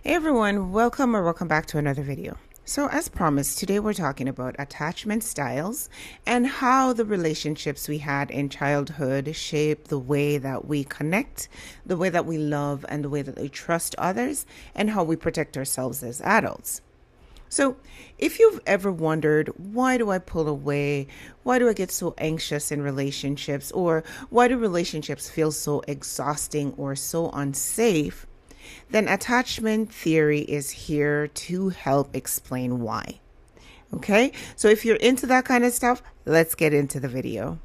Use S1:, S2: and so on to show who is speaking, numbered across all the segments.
S1: Hey everyone, welcome back to another video. So as promised, today we're talking about attachment styles and how the relationships we had in childhood shape the way that we connect, the way that we love, and the way that we trust others, and how we protect ourselves as adults. So, if you've ever wondered, why do I pull away? Why do I get so anxious in relationships? Or why do relationships feel so exhausting or so unsafe? Then attachment theory is here to help explain why. Okay, so if you're into that kind of stuff, let's get into the video.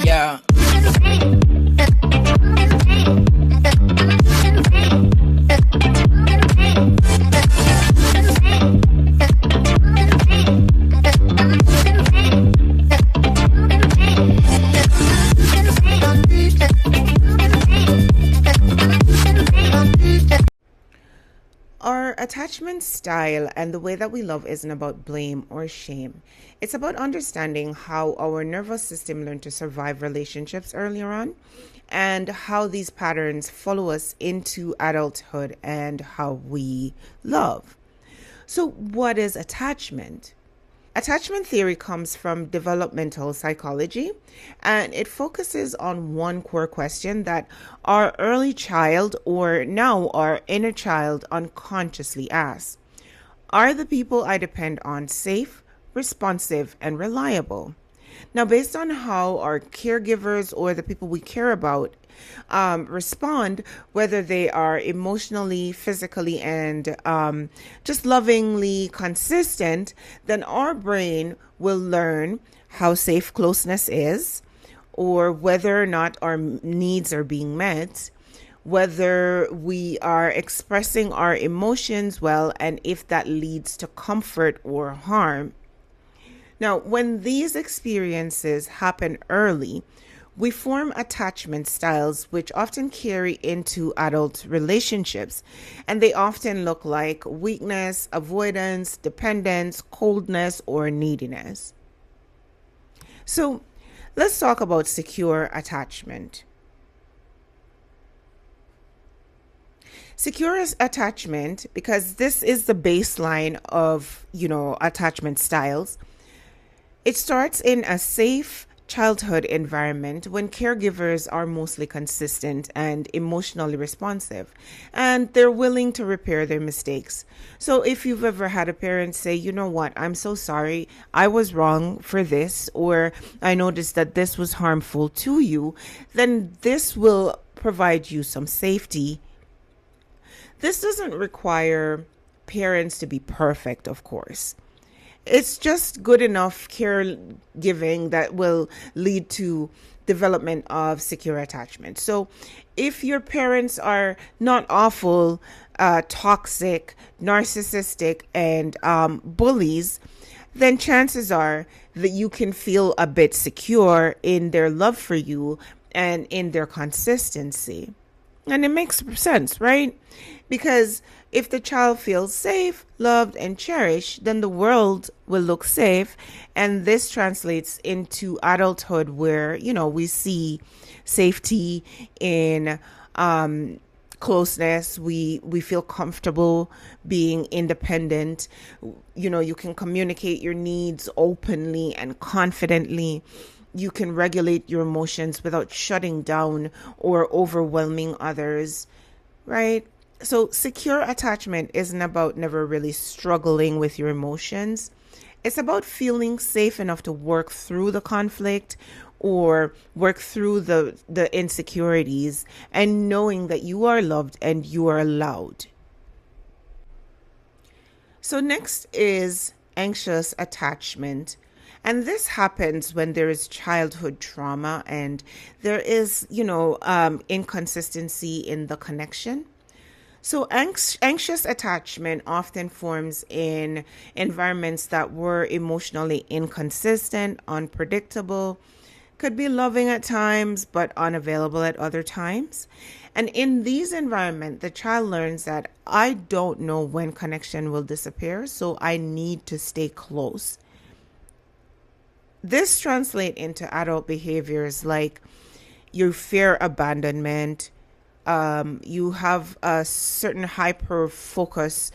S2: Yeah.
S1: Our attachment style and the way that we love isn't about blame or shame. It's about understanding how our nervous system learned to survive relationships earlier on and how these patterns follow us into adulthood and how we love. So, what is attachment? Attachment theory comes from developmental psychology, and it focuses on one core question that our early child, or now our inner child, unconsciously asks: are the people I depend on safe, responsive, and reliable? Now, based on how our caregivers or the people we care about respond, whether they are emotionally, physically, and just lovingly consistent, then our brain will learn how safe closeness is, or whether or not our needs are being met, whether we are expressing our emotions well, and if that leads to comfort or harm. Now, when these experiences happen early, we form attachment styles which often carry into adult relationships, and they often look like weakness, avoidance, dependence, coldness, or neediness. So, let's talk about secure attachment. Secure attachment, because this is the baseline of, attachment styles. It starts in a safe childhood environment when caregivers are mostly consistent and emotionally responsive, and they're willing to repair their mistakes. So if you've ever had a parent say, you know what, I'm so sorry, I was wrong for this, or I noticed that this was harmful to you, then this will provide you some safety. This doesn't require parents to be perfect, of course. It's just good enough caregiving that will lead to development of secure attachment. So if your parents are not awful, toxic, narcissistic, and bullies, then chances are that you can feel a bit secure in their love for you and in their consistency. And it makes sense, right? Because if the child feels safe, loved, and cherished, then the world will look safe. And this translates into adulthood where, we see safety in closeness. We feel comfortable being independent. You can communicate your needs openly and confidently. You can regulate your emotions without shutting down or overwhelming others, right? So secure attachment isn't about never really struggling with your emotions. It's about feeling safe enough to work through the conflict or work through the insecurities and knowing that you are loved and you are allowed. So next is anxious attachment. And this happens when there is childhood trauma and there is, inconsistency in the connection. So anxious attachment often forms in environments that were emotionally inconsistent, unpredictable, could be loving at times, but unavailable at other times. And in these environments, the child learns that I don't know when connection will disappear, so I need to stay close. This translates into adult behaviors like you fear abandonment, you have a certain hyper focus,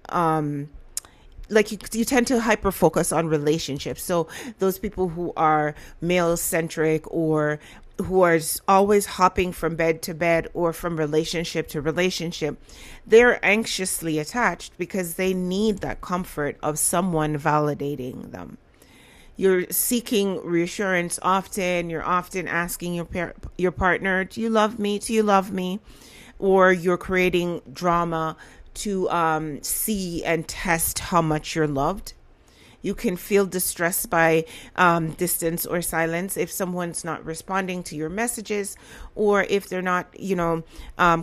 S1: like you tend to hyper focus on relationships. So those people who are male centric, or who are always hopping from bed to bed or from relationship to relationship, they're anxiously attached because they need that comfort of someone validating them. You're seeking reassurance often. You're often asking your partner, "Do you love me? Do you love me?" Or you're creating drama to see and test how much you're loved. You can feel distressed by distance or silence if someone's not responding to your messages, or if they're not,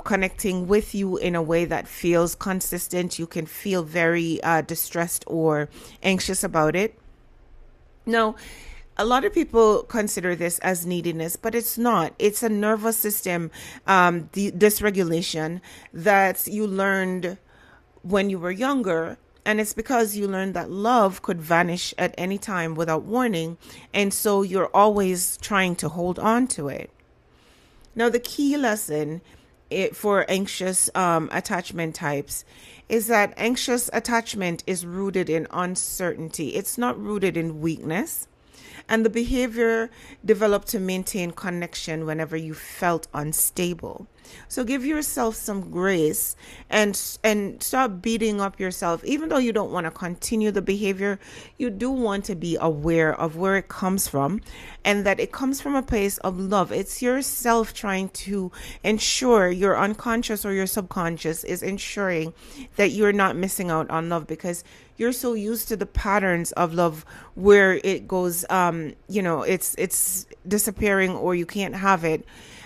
S1: connecting with you in a way that feels consistent. You can feel very distressed or anxious about it. Now, a lot of people consider this as neediness, but it's not. It's a nervous system dysregulation that you learned when you were younger. And it's because you learned that love could vanish at any time without warning. And so you're always trying to hold on to it. Now, the key lesson for anxious attachment types is that anxious attachment is rooted in uncertainty. It's not rooted in weakness. And the behavior developed to maintain connection whenever you felt unstable. So give yourself some grace and stop beating up yourself. Even though you don't want to continue the behavior, you do want to be aware of where it comes from, and that it comes from a place of love. It's yourself trying to ensure, your unconscious or your subconscious is ensuring that you're not missing out on love, because you're so used to the patterns of love where it goes, it's disappearing or you can't have it.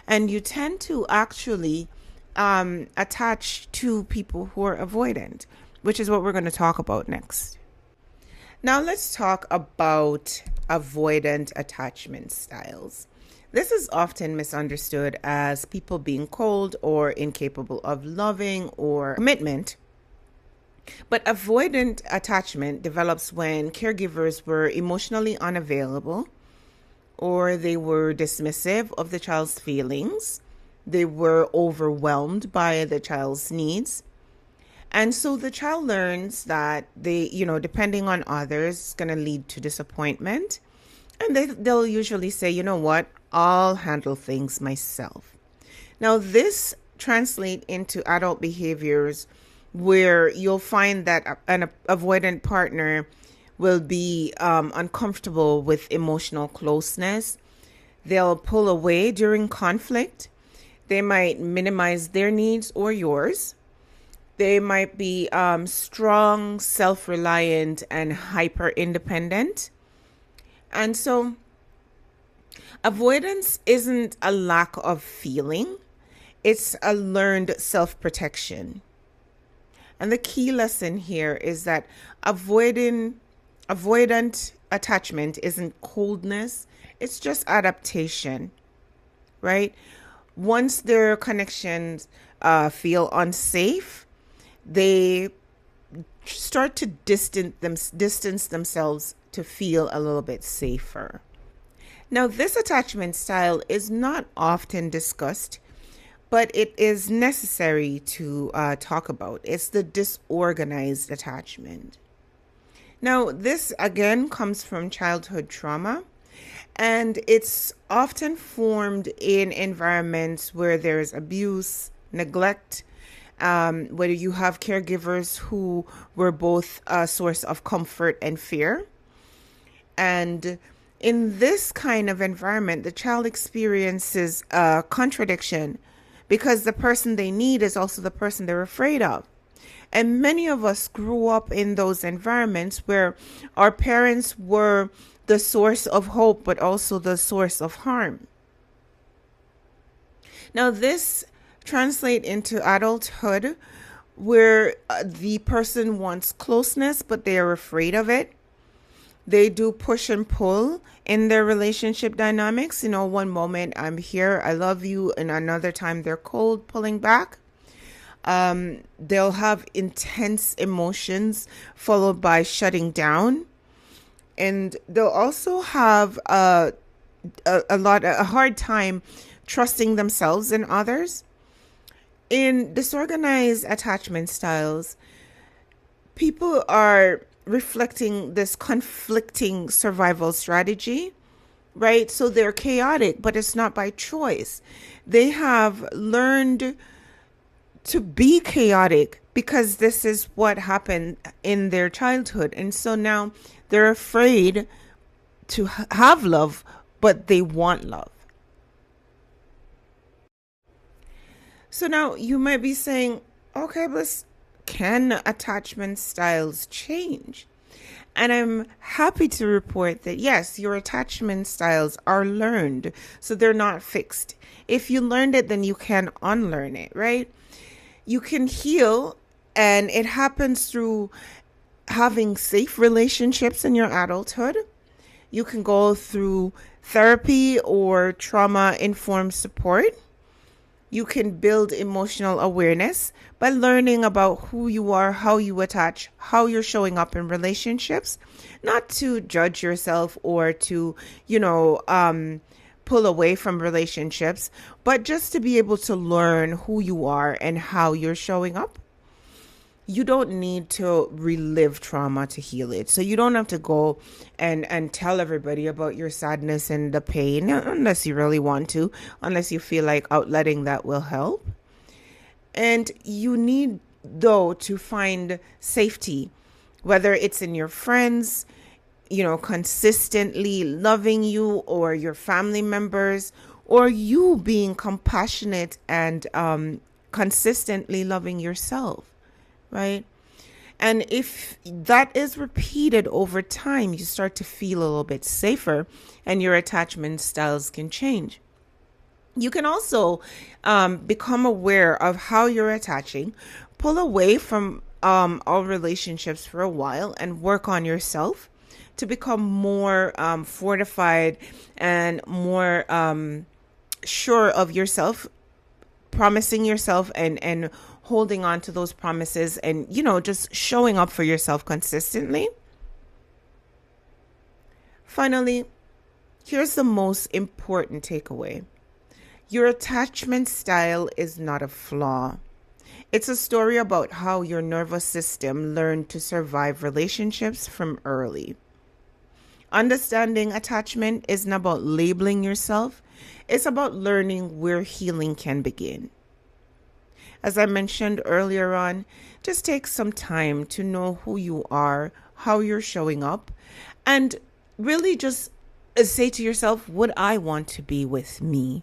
S1: And you tend to actually attach to people who are avoidant, which is what we're going to talk about next. Now let's talk about avoidant attachment styles. This is often misunderstood as people being cold or incapable of loving or commitment. But avoidant attachment develops when caregivers were emotionally unavailable, or they were dismissive of the child's feelings. They were overwhelmed by the child's needs. And so the child learns that depending on others is going to lead to disappointment. And they'll usually say, "You know what, I'll handle things myself." Now, this translates into adult behaviors where you'll find that an avoidant partner will be uncomfortable with emotional closeness. They'll pull away during conflict. They might minimize their needs or yours. They might be strong, self-reliant, and hyper-independent. And so avoidance isn't a lack of feeling. It's a learned self-protection. And the key lesson here is that avoidant attachment isn't coldness. It's just adaptation, right? Once their connections feel unsafe, they start to distance themselves to feel a little bit safer. Now, this attachment style is not often discussed, but it is necessary to talk about. It's the disorganized attachment. Now, this again comes from childhood trauma, and it's often formed in environments where there's abuse, neglect, where you have caregivers who were both a source of comfort and fear. And in this kind of environment, the child experiences a contradiction, because the person they need is also the person they're afraid of. And many of us grew up in those environments where our parents were the source of hope, but also the source of harm. Now, this translates into adulthood, where the person wants closeness, but they are afraid of it. They do push and pull in their relationship dynamics. One moment I'm here, I love you, and another time they're cold, pulling back. They'll have intense emotions followed by shutting down. and they'll also have a hard time trusting themselves and others. In disorganized attachment styles, people are reflecting this conflicting survival strategy, right? So they're chaotic, but it's not by choice. They have learned to be chaotic because this is what happened in their childhood. And so now they're afraid to have love, but they want love. So now you might be saying, okay, but can attachment styles change? And I'm happy to report that yes, your attachment styles are learned, so they're not fixed. If you learned it, then you can unlearn it, right? You can heal, and it happens through having safe relationships in your adulthood. You can go through therapy or trauma-informed support. You can build emotional awareness by learning about who you are, how you attach, how you're showing up in relationships, not to judge yourself or to, pull away from relationships, but just to be able to learn who you are and how you're showing up. You don't need to relive trauma to heal it. So you don't have to go and tell everybody about your sadness and the pain unless you really want to, unless you feel like outletting that will help. And you need, though, to find safety, whether it's in your friends, consistently loving you, or your family members, or you being compassionate and consistently loving yourself. Right? And if that is repeated over time, you start to feel a little bit safer and your attachment styles can change. You can also become aware of how you're attaching, pull away from all relationships for a while and work on yourself to become more fortified and more sure of yourself, promising yourself and holding on to those promises and, just showing up for yourself consistently. Finally, here's the most important takeaway. Your attachment style is not a flaw. It's a story about how your nervous system learned to survive relationships from early. Understanding attachment isn't about labeling yourself. It's about learning where healing can begin. As I mentioned earlier on, just take some time to know who you are, how you're showing up, and really just say to yourself, would I want to be with me?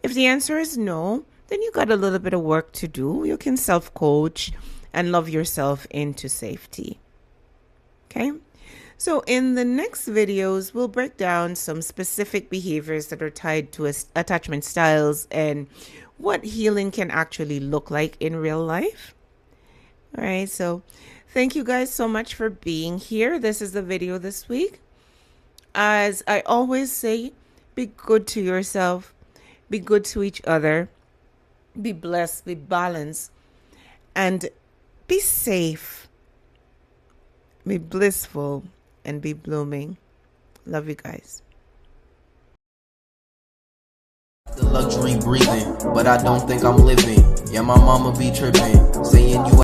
S1: If the answer is no, then you got a little bit of work to do. You can self-coach and love yourself into safety. Okay? So in the next videos, we'll break down some specific behaviors that are tied to attachment styles and what healing can actually look like in real life. All right, so thank you guys so much for being here. This is the video this week. As I always say, be good to yourself, be good to each other, be blessed, be balanced, and be safe, be blissful, and be blooming. Love you guys.
S2: The luxury breathing, but I don't think I'm living. Yeah, my mama be tripping, saying you